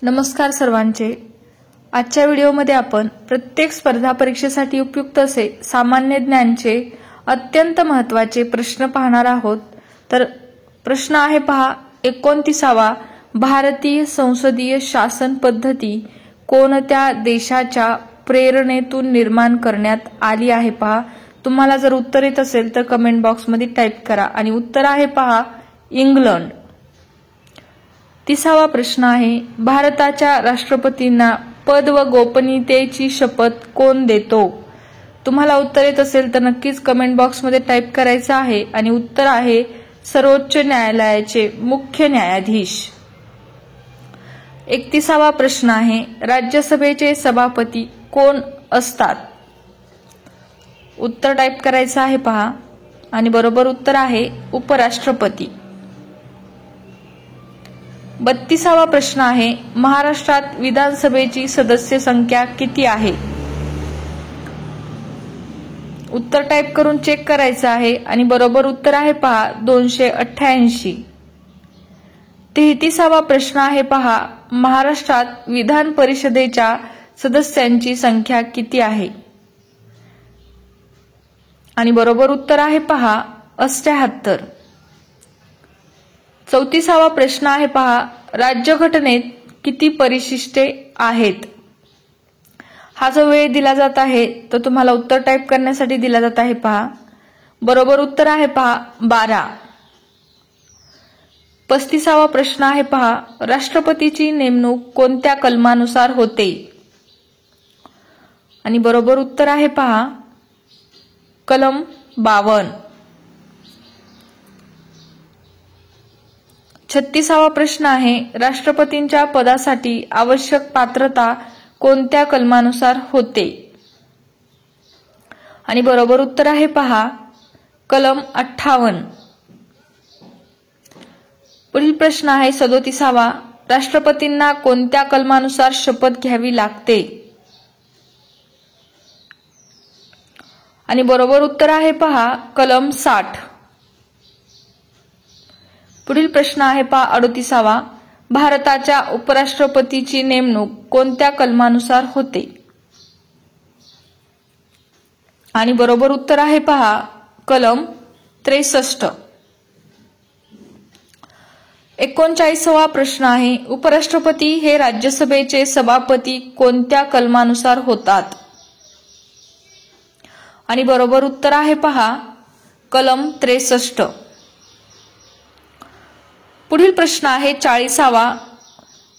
नमस्कार सर्वांचे। आजच्या व्हिडिओमध्ये आपण प्रत्येक स्पर्धा परीक्षेसाठी उपयुक्त असे सामान्य ज्ञानचे अत्यंत महत्त्वाचे प्रश्न पाहणार आहोत। तर प्रश्न आहे पहा 29वा भारतीय संसदीय शासन पद्धती कोणत्या देशाच्या प्रेरणेतून निर्माण करण्यात आली आहे पहा। तुम्हाला जर उत्तर येत असेल तर कमेंट बॉक्समध्ये टाइप करा आणि उत्तर आहे पहा इंग्लंड। 30वा प्रश्न आहे भारताच्या राष्ट्रपतींना पद व गोपनीयतेची शपथ कोण देतो। तुम्हाला उत्तर येत असेल तर नक्कीच कमेंट बॉक्समध्ये टाइप करायचं आहे आणि उत्तर आहे सर्वोच्च न्यायालयाचे मुख्य न्यायाधीश। 31वा प्रश्न आहे राज्यसभेचे सभापती कोण असतात। उत्तर टाइप करायचं आहे पहा आणि बरोबर उत्तर आहे उपराष्ट्रपती। 32वा प्रश्न आहे महाराष्ट्रात विधानसभेची सदस्य संख्या किती आहे। उत्तर टाइप करून चेक करायचं आहे आणि बरोबर उत्तर आहे पहा 288। 33वा प्रश्न आहे पहा महाराष्ट्रात विधान परिषदेच्या सदस्यांची संख्या किती आहे आणि बरोबर उत्तर आहे पहा 78। 34वा प्रश्न आहे पहा राज्यघटनेत किती परिशिष्टे आहेत। हा जो वेळ दिला जात आहे तो तुम्हाला उत्तर टाइप करण्यासाठी दिला जात आहे पहा। बरोबर उत्तर आहे पहा 12। 35वा प्रश्न आहे पहा राष्ट्रपतीची नेमणूक कोणत्या कलमानुसार होते आणि बरोबर उत्तर आहे पहा कलम 52। 36वा प्रश्न आहे राष्ट्रपतींच्या पदासाठी आवश्यक पात्रता कोणत्या कलमानुसार होते आणि बरोबर उत्तर आहे पहा कलम 58। पुढील प्रश्न आहे 37वा राष्ट्रपतींना कोणत्या कलमानुसार शपथ घ्यावी लागते आणि बरोबर उत्तर आहे पहा कलम 60। पुढील प्रश्न आहे पहा 38वा भारताच्या उपराष्ट्रपतीची नेमणूक कोणत्या कलमानुसार होते आणि बरोबर उत्तर आहे पहा कलम 63। 39वा प्रश्न आहे उपराष्ट्रपती हे राज्यसभेचे सभापती कोणत्या कलमानुसार होतात आणि बरोबर उत्तर आहे पहा कलम 63। पुढील प्रश्न आहे 40वा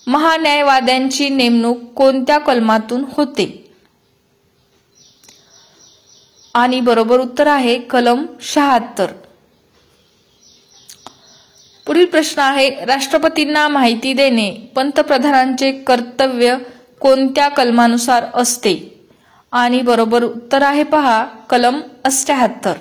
महान्यायवाद्यांची नेमणूक कोणत्या कलमातून होते आणि बरोबर उत्तर आहे कलम 76। पुढील प्रश्न आहे राष्ट्रपतींना माहिती देणे पंतप्रधानांचे कर्तव्य कोणत्या कलमानुसार असते आणि बरोबर उत्तर आहे पहा कलम 78।